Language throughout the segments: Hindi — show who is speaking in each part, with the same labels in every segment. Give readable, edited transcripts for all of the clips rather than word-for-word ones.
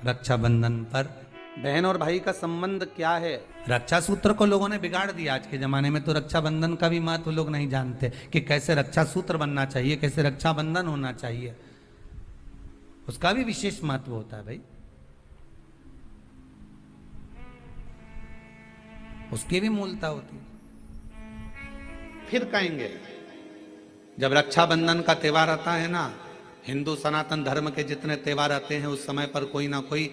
Speaker 1: रक्षाबंधन पर।
Speaker 2: बहन और भाई का संबंध क्या है?
Speaker 1: रक्षा सूत्र को लोगों ने बिगाड़ दिया। आज के जमाने में तो रक्षाबंधन का भी महत्व लोग नहीं जानते कि कैसे रक्षा सूत्र बनना चाहिए, कैसे रक्षाबंधन होना चाहिए। उसका भी विशेष महत्व होता है भाई, उसकी भी मूलता होती है।
Speaker 2: फिर कहेंगे जब रक्षाबंधन का त्यौहार आता है ना, हिंदू सनातन धर्म के जितने त्यौहार आते हैं उस समय पर कोई ना कोई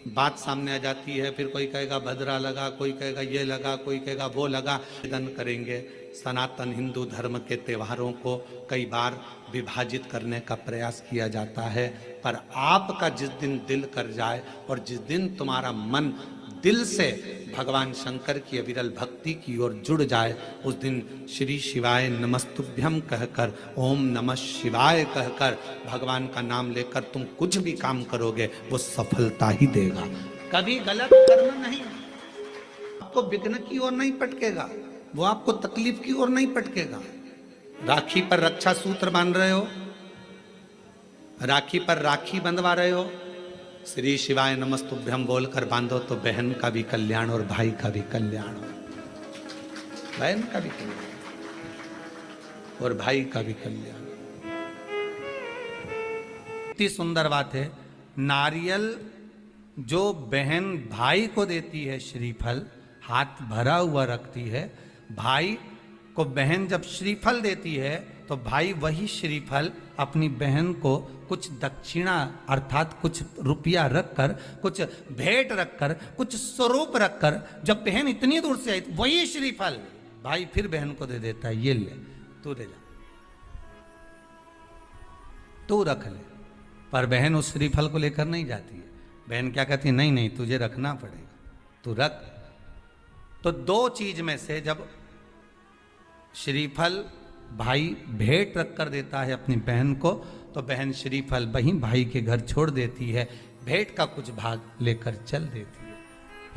Speaker 2: बात सामने आ जाती है। फिर कोई कहेगा भद्रा लगा, कोई कहेगा ये लगा, कोई कहेगा वो लगा। निवेदन करेंगे, सनातन हिंदू धर्म के त्योहारों को कई बार विभाजित करने का प्रयास किया जाता है, पर आपका जिस दिन दिल कर जाए और जिस दिन तुम्हारा मन दिल से भगवान शंकर की अविरल भक्ति की ओर जुड़ जाए, उस दिन श्री शिवाय नमस्तुभ्यम कहकर, ओम नमः शिवाय कहकर भगवान का नाम लेकर तुम कुछ भी काम करोगे वो सफलता ही देगा।
Speaker 1: कभी गलत कर्म नहीं, आपको विघ्न की ओर नहीं पटकेगा, वो आपको तकलीफ की ओर नहीं पटकेगा।
Speaker 2: राखी पर रक्षा सूत्र बांध रहे हो, राखी पर राखी बंधवा रहे हो, श्री शिवाय नमस्तुभ्यम बोलकर बांधो तो बहन का भी कल्याण और भाई का भी कल्याण हो, बहन का भी कल्याण और भाई का भी कल्याण।
Speaker 1: इतनी सुंदर बात है। नारियल जो बहन भाई को देती है, श्रीफल हाथ भरा हुआ रखती है, भाई को बहन जब श्रीफल देती है तो भाई वही श्रीफल अपनी बहन को कुछ दक्षिणा अर्थात कुछ रुपया रखकर, कुछ भेंट रखकर, कुछ स्वरूप रखकर, जब बहन इतनी दूर से आई वही श्रीफल भाई फिर बहन को दे देता है, ये ले तू ले जा, तू रख ले। पर बहन उस श्रीफल को लेकर नहीं जाती है। बहन क्या कहती है, नहीं नहीं तुझे रखना पड़ेगा, तू रख। तो दो चीज में से जब श्रीफल भाई भेंट रख कर देता है अपनी बहन को, तो बहन श्रीफल वहीं भाई के घर छोड़ देती है, भेंट का कुछ भाग लेकर चल देती है।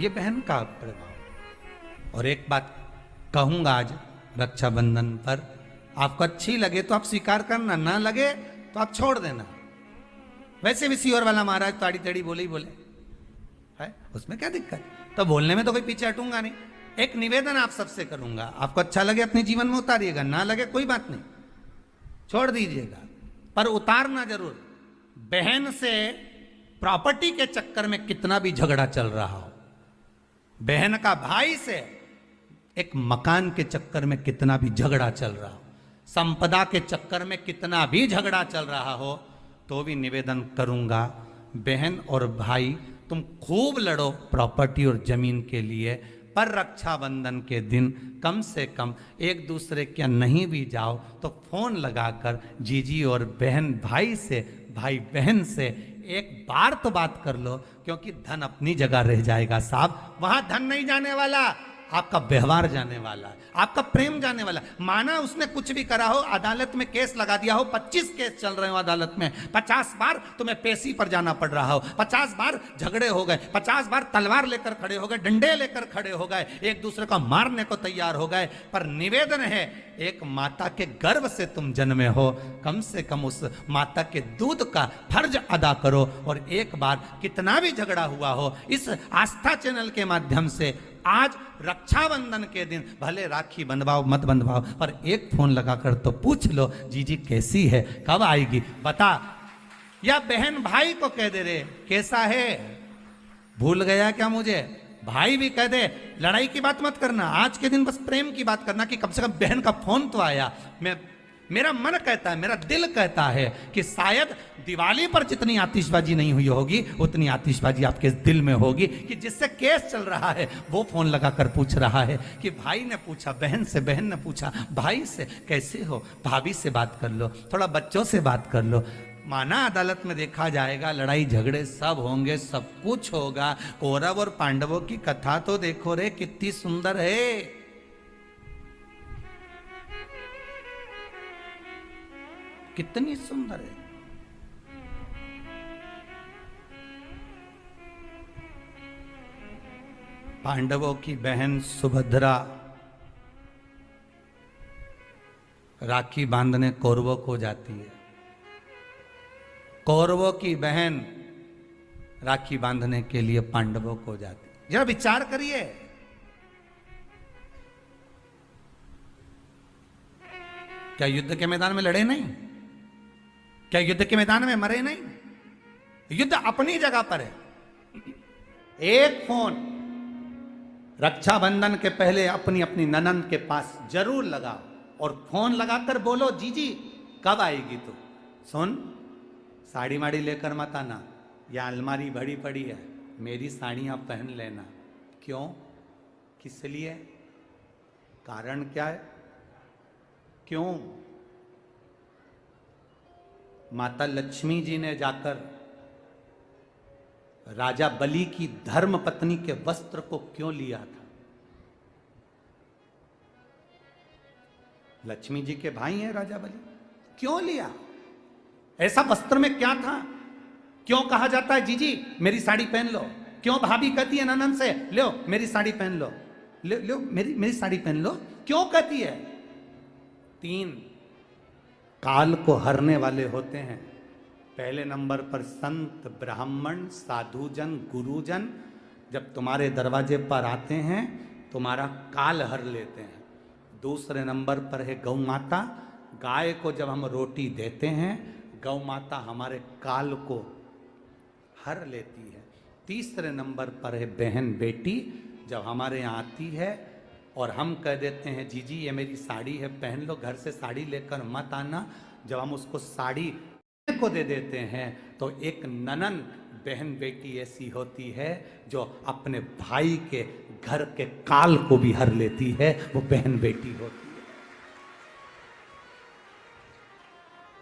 Speaker 1: ये बहन का प्रभाव। और एक बात कहूंगा आज रक्षाबंधन पर, आपको अच्छी लगे तो आप स्वीकार करना, ना लगे तो आप छोड़ देना। वैसे भी सीहोर वाला महाराज ताड़ी तड़ी बोले ही बोले है, उसमें क्या दिक्कत? तो बोलने में तो कोई पीछे हटूंगा नहीं। एक निवेदन आप सबसे करूंगा, आपको अच्छा लगे अपने जीवन में उतारिएगा, ना लगे कोई बात नहीं, छोड़ दीजिएगा, पर उतारना जरूर। बहन से प्रॉपर्टी के चक्कर में कितना भी झगड़ा चल रहा हो, बहन का भाई से एक मकान के चक्कर में कितना भी झगड़ा चल रहा हो, संपदा के चक्कर में कितना भी झगड़ा चल रहा हो, तो भी निवेदन करूंगा, बहन और भाई तुम खूब लड़ो प्रॉपर्टी और जमीन के लिए, पर रक्षाबंधन के दिन कम से कम एक दूसरे के नहीं भी जाओ तो फोन लगाकर जीजी और बहन भाई से, भाई बहन से एक बार तो बात कर लो, क्योंकि धन अपनी जगह रह जाएगा साहब, वहां धन नहीं जाने वाला, आपका व्यवहार जाने वाला है, आपका प्रेम जाने वाला। माना उसने कुछ भी करा हो, अदालत में केस लगा दिया हो, 25 केस चल रहे हो अदालत में, 50 बार तुम्हें पेशी पर जाना पड़ रहा हो, 50 बार झगड़े हो गए, 50 बार तलवार लेकर खड़े हो गए, डंडे लेकर खड़े हो गए, एक दूसरे को मारने को तैयार हो गए, पर निवेदन है एक माता के गर्भ से तुम जन्मे हो, कम से कम उस माता के दूध का फर्ज अदा करो। और एक बार कितना भी झगड़ा हुआ हो, इस आस्था चैनल के माध्यम से आज रक्षाबंधन के दिन भले राखी बंधवाओ मत बंधवाओ, पर एक फोन लगाकर तो पूछ लो जीजी कैसी है, कब आएगी बता, या बहन भाई को कह दे रे कैसा है, भूल गया क्या मुझे, भाई भी कह दे लड़ाई की बात मत करना, आज के दिन बस प्रेम की बात करना कि कम से कम बहन का फोन तो आया। मेरा मन कहता है, मेरा दिल कहता है कि शायद दिवाली पर जितनी आतिशबाजी नहीं हुई होगी उतनी आतिशबाजी आपके दिल में होगी, कि जिससे केस चल रहा है वो फोन लगाकर पूछ रहा है कि भाई ने पूछा बहन से, बहन ने पूछा भाई से कैसे हो, भाभी से बात कर लो, थोड़ा बच्चों से बात कर लो। माना अदालत में देखा जाएगा, लड़ाई झगड़े सब होंगे, सब कुछ होगा, कौरव और पांडवों की कथा तो देखो रे कितनी सुंदर है। कितनी सुंदर है। पांडवों की बहन सुभद्रा राखी बांधने कौरवों को जाती है, कौरवों की बहन राखी बांधने के लिए पांडवों को जाती। जरा विचार करिए, क्या युद्ध के मैदान में लड़े नहीं? क्या युद्ध के मैदान में मरे नहीं? युद्ध अपनी जगह पर है।
Speaker 2: एक फोन रक्षाबंधन के पहले अपनी अपनी ननंद के पास जरूर लगाओ और फोन लगाकर बोलो, जीजी कब आएगी तू? सुन, साड़ी माड़ी लेकर मत आना, या अलमारी भरी पड़ी है, मेरी साड़ियां पहन लेना। क्यों? किस लिए? कारण क्या है? क्यों? माता लक्ष्मी जी ने जाकर राजा बलि की धर्म पत्नी के वस्त्र को क्यों लिया था? लक्ष्मी जी के भाई हैं राजा बलि, क्यों लिया? ऐसा वस्त्र में क्या था? क्यों कहा जाता है जीजी मेरी साड़ी पहन लो? क्यों भाभी कहती है ननन से, लो मेरी साड़ी पहन लो, लो मेरी साड़ी पहन लो? क्यों कहती है? 3 काल को हरने वाले होते हैं। पहले नंबर पर संत, ब्राह्मण, साधुजन, गुरुजन जब तुम्हारे दरवाजे पर आते हैं तुम्हारा काल हर लेते हैं। दूसरे नंबर पर है गौ माता। गाय को जब हम रोटी देते हैं गौ माता हमारे काल को हर लेती है। तीसरे नंबर पर है बहन बेटी, जब हमारे यहाँ आती है और हम कह देते हैं जीजी ये मेरी साड़ी है पहन लो, घर से साड़ी लेकर मत आना, जब हम उसको साड़ी को दे देते हैं तो एक ननन बहन बेटी ऐसी होती है जो अपने भाई के घर के काल को भी हर लेती है, वो बहन बेटी होती है।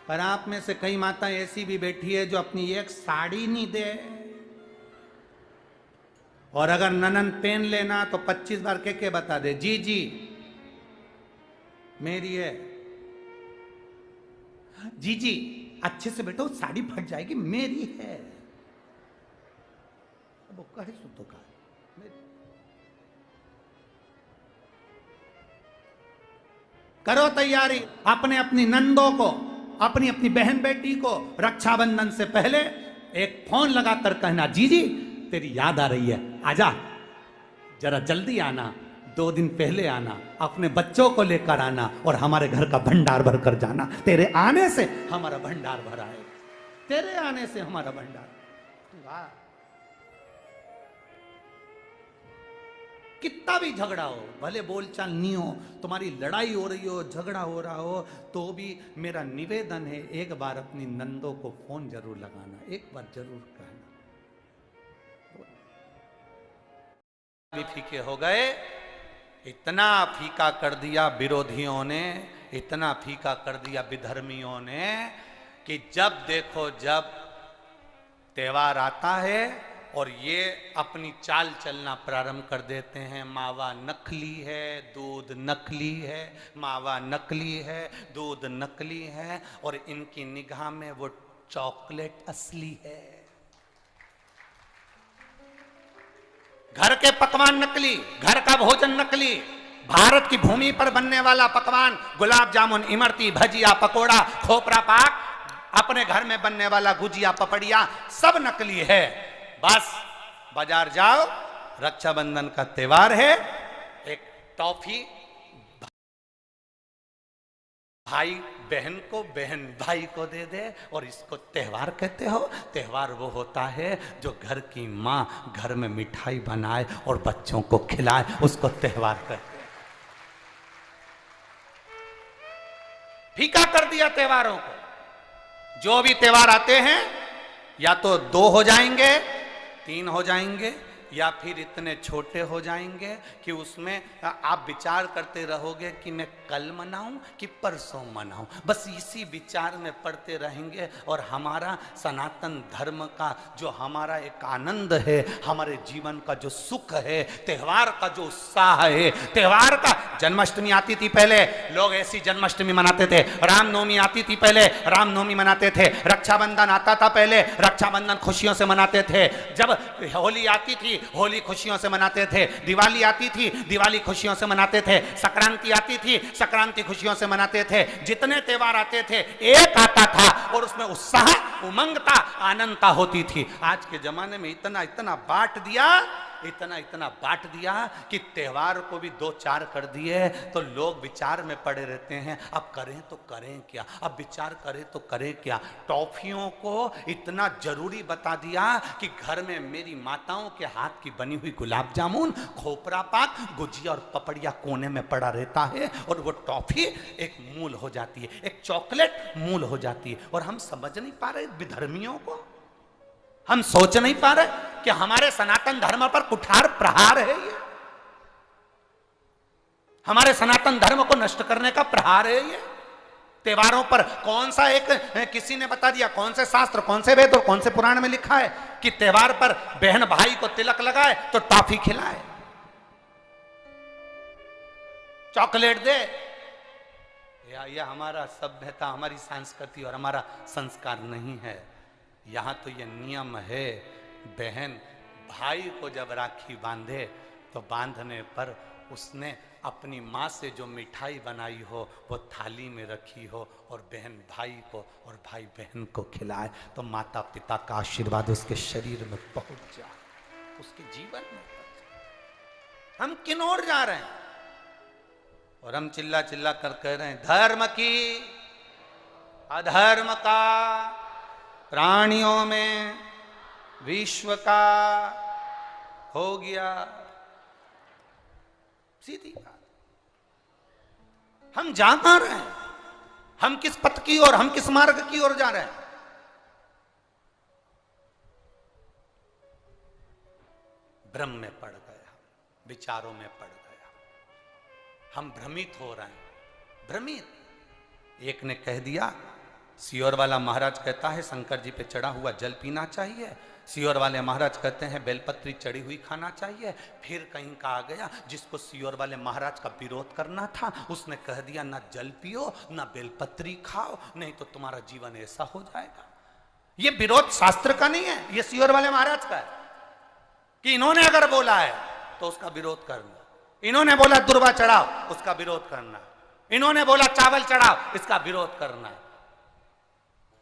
Speaker 2: पर आप में से कई माता ऐसी भी बैठी है जो अपनी एक साड़ी नहीं दे, और अगर ननन पहन लेना तो 25 बार के बता दे, जी जी मेरी है, जी जी अच्छे से बैठो साड़ी फट जाएगी, मेरी है। अब वो कहे सुतो का करो तैयारी, अपने अपनी नंदों को, अपनी अपनी बहन बेटी को रक्षाबंधन से पहले एक फोन लगाकर कहना, जीजी तेरी याद आ रही है, आजा जरा जल्दी आना, 2 दिन पहले आना, अपने बच्चों को लेकर आना और हमारे घर का भंडार भर कर जाना। तेरे आने से हमारा भंडार भरा है, तेरे आने से हमारा भंडार। वाह, कितना भी झगड़ा हो, भले बोलचाल नहीं हो, तुम्हारी लड़ाई हो रही हो, झगड़ा हो रहा हो, तो भी मेरा निवेदन है एक बार अपनी नंदों को फोन जरूर लगाना, एक बार जरूर कहना। भी फीके हो गए, इतना फीका कर दिया विरोधियों ने, इतना फीका कर दिया विधर्मियों ने कि जब देखो जब त्योहार आता है और ये अपनी चाल चलना प्रारंभ कर देते हैं। मावा नकली है, दूध नकली है, मावा नकली है, दूध नकली है, और इनकी निगाह में वो चॉकलेट असली है। घर के पकवान नकली, घर का भोजन नकली, भारत की भूमि पर बनने वाला पकवान, गुलाब जामुन, इमरती, भजिया, पकोड़ा, खोपरा पाक, अपने घर में बनने वाला गुजिया, पपड़िया, सब नकली है। बस बाजार जाओ, रक्षाबंधन का त्योहार है, एक टॉफी भाई बहन को, बहन भाई को दे दे, और इसको त्योहार कहते हो। त्योहार वो होता है जो घर की माँ घर में मिठाई बनाए और बच्चों को खिलाए, उसको त्योहार कहते हैं। फीका कर दिया त्योहारों को। जो भी त्योहार आते हैं या तो 2 हो जाएंगे, 3 हो जाएंगे, या फिर इतने छोटे हो जाएंगे कि उसमें आप विचार करते रहोगे कि मैं कल मनाऊं कि परसों मनाऊं। बस इसी विचार में पड़ते रहेंगे, और हमारा सनातन धर्म का जो हमारा एक आनंद है, हमारे जीवन का जो सुख है, त्योहार का जो उत्साह है, त्योहार का, जन्माष्टमी आती थी पहले लोग ऐसी जन्माष्टमी मनाते थे, रामनवमी आती थी पहले रामनवमी मनाते थे, रक्षाबंधन आता था पहले रक्षाबंधन खुशियों से मनाते थे, जब होली आती थी होली खुशियों से मनाते थे, दिवाली आती थी, दिवाली खुशियों से मनाते थे, संक्रांति आती थी, संक्रांति खुशियों से मनाते थे। जितने त्योहार आते थे एक आता था और उसमें उत्साह, उमंगता, आनंदता होती थी। आज के जमाने में इतना इतना बांट दिया, इतना इतना बांट दिया कि त्योहार को भी 2-4 कर दिए तो लोग विचार में पड़े रहते हैं। अब करें तो करें क्या, अब विचार करें तो करें क्या। टॉफियों को इतना जरूरी बता दिया कि घर में मेरी माताओं के हाथ की बनी हुई गुलाब जामुन, खोपरा पाक, गुजिया और पपड़िया कोने में पड़ा रहता है और वो टॉफी एक मूल हो जाती है, एक चॉकलेट मूल हो जाती है। और हम समझ नहीं पा रहे विधर्मियों को, हम सोच नहीं पा रहे कि हमारे सनातन धर्म पर कुठार प्रहार है ये, हमारे सनातन धर्म को नष्ट करने का प्रहार है ये। त्योहारों पर कौन सा एक, किसी ने बता दिया कौन से शास्त्र, कौन से वेद और कौन से पुराण में लिखा है कि त्योहार पर बहन भाई को तिलक लगाए तो टॉफी खिलाए, चॉकलेट दे। यह हमारा सभ्यता, हमारी संस्कृति और हमारा संस्कार नहीं है। यहां तो यह नियम है, बहन भाई को जब राखी बांधे तो बांधने पर उसने अपनी माँ से जो मिठाई बनाई हो वो थाली में रखी हो और बहन भाई को और भाई बहन को खिलाए तो माता पिता का आशीर्वाद उसके शरीर में पहुंच जाए, उसके जीवन में पहुंच जाए। हम किन ओर जा रहे हैं? और हम चिल्ला चिल्ला कर कह रहे हैं धर्म की अधर्म का, प्राणियों में विश्व का हो गया। सीधी बात। हम जा कहां रहे हैं? हम किस पथ की ओर, हम किस मार्ग की ओर जा रहे हैं? भ्रम में पड़ गया, विचारों में पड़ गया, हम भ्रमित हो रहे हैं, भ्रमित। एक ने कह दिया, सियोर वाला महाराज कहता है शंकर जी पे चढ़ा हुआ जल पीना चाहिए, सियोर वाले महाराज कहते हैं बेलपत्री चढ़ी हुई खाना चाहिए। फिर कहीं का आ गया जिसको सियोर वाले महाराज का विरोध करना था, उसने कह दिया ना जल पियो ना बेलपत्री खाओ, नहीं तो तुम्हारा जीवन ऐसा हो जाएगा। ये विरोध शास्त्र का नहीं है, ये सियोर वाले महाराज का है कि इन्होंने अगर बोला है तो उसका विरोध करना, इन्होंने बोला दुर्वा चढ़ाओ उसका विरोध करना, इन्होंने बोला चावल चढ़ाओ इसका विरोध करना।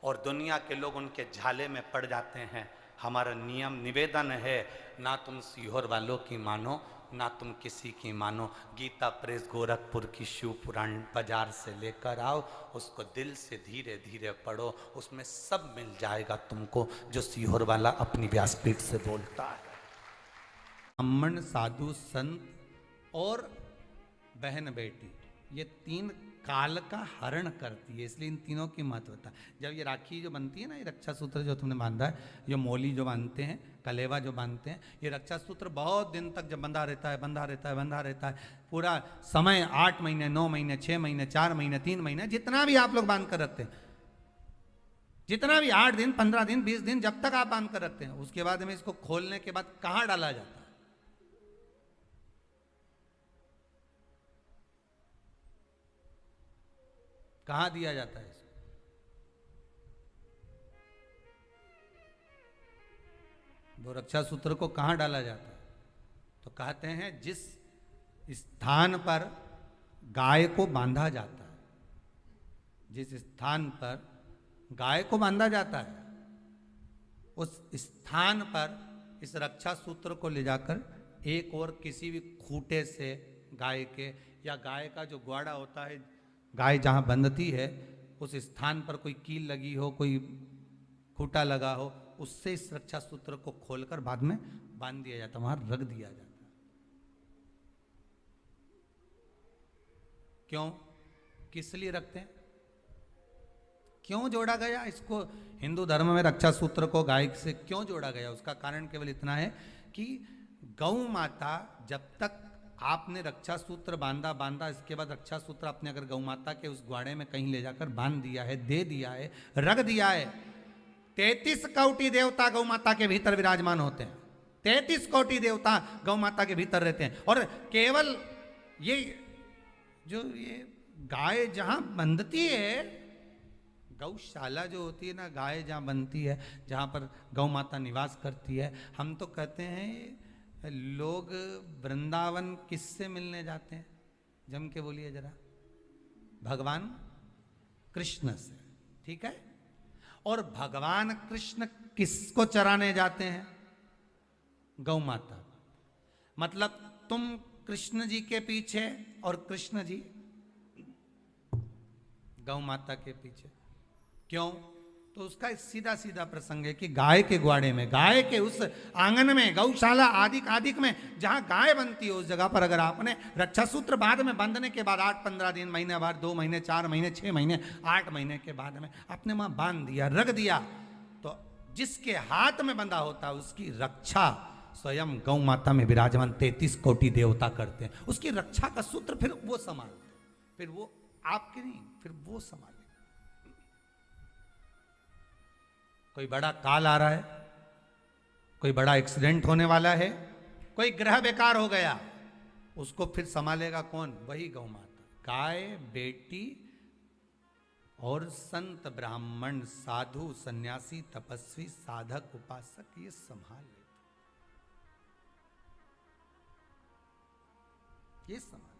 Speaker 2: और दुनिया के लोग उनके झाले में पड़ जाते हैं। हमारा नियम निवेदन है, ना तुम सीहोर वालों की मानो ना तुम किसी की मानो। गीता प्रेस गोरखपुर की शिव पुराण बाजार से लेकर आओ, उसको दिल से धीरे धीरे पढ़ो, उसमें सब मिल जाएगा तुमको जो सीहोर वाला अपनी व्यासपीठ से बोलता है।
Speaker 1: ब्राह्मण, साधु, संत और बहन बेटी, ये 3 काल का हरण करती है, इसलिए इन तीनों की महत्वता। जब ये राखी जो बनती है ना, ये रक्षा सूत्र जो तुमने बांधा है, जो मोली जो बांधते हैं, कलेवा जो बांधते हैं, ये रक्षा सूत्र बहुत दिन तक जब बंधा रहता है, बंधा रहता है, बंधा रहता है, पूरा समय 8 महीने, 9 महीने, 6 महीने, 4 महीने, 3 महीने, जितना भी आप लोग बांध कर रखते हैं, जितना भी 8 दिन, 15 दिन, 20 दिन, जब तक आप बांध कर रखते हैं, उसके बाद में इसको खोलने के बाद कहाँ डाला जाता है? कहां दिया जाता है इसको? वो रक्षा सूत्र को कहां डाला जाता है? तो कहते हैं जिस स्थान पर गाय को बांधा जाता है, जिस स्थान पर गाय को बांधा जाता है, उस स्थान पर इस रक्षा सूत्र को ले जाकर एक और किसी भी खूंटे से गाय के, या गाय का जो ग्वाड़ा होता है, गाय जहाँ बंधती है उस स्थान पर कोई कील लगी हो, कोई खूंटा लगा हो, उससे इस रक्षा सूत्र को खोलकर बाद में बांध दिया जाता, वहां रख दिया जाता। क्यों, किस लिए रखते हैं, क्यों जोड़ा गया इसको? हिंदू धर्म में रक्षा सूत्र को गाय से क्यों जोड़ा गया? उसका कारण केवल इतना है कि गौ माता, जब तक आपने रक्षा सूत्र बांधा, इसके बाद रक्षा सूत्र आपने अगर गौ माता के उस ग्वाड़े में कहीं ले जाकर बांध दिया है, दे दिया है, रख दिया है, 33 कोटि देवता गौ माता के भीतर विराजमान होते हैं, 33 कोटि देवता गौ माता के भीतर रहते हैं। और केवल ये जो ये गाय जहां बंधती है, गौशाला जो होती है ना, गाय जहां बनती है, जहां पर गौ माता निवास करती है, हम तो कहते हैं लोग वृंदावन किससे मिलने जाते हैं? जम के बोलिए जरा। भगवान कृष्ण से, ठीक है। और भगवान कृष्ण किसको चराने जाते हैं? गौ माता। मतलब तुम कृष्ण जी के पीछे और कृष्ण जी गौ माता के पीछे। क्यों? तो उसका सीधा सीधा प्रसंग है कि गाय के ग्वाड़े में, गाय के उस आंगन में, गौशाला आदिक में जहां गाय बनती है, उस जगह पर अगर आपने रक्षा सूत्र बाद में बंधने के बाद 8-15 दिन, महीने बाद, 2 महीने, 4 महीने, 6 महीने, 8 महीने के बाद में आपने वहां बांध दिया, रख दिया, तो जिसके हाथ में बंधा होता है उसकी रक्षा स्वयं गौ माता में विराजमान 33 कोटि देवता करते हैं। उसकी रक्षा का सूत्र फिर वो संभालते, फिर वो आपके नहीं, फिर वो संभाले। कोई बड़ा काल आ रहा है, कोई बड़ा एक्सीडेंट होने वाला है, कोई ग्रह बेकार हो गया, उसको फिर संभालेगा कौन? वही गौ माता। गाय, बेटी और संत, ब्राह्मण, साधु, सन्यासी, तपस्वी, साधक, उपासक ये संभाल लेते, ये संभाल।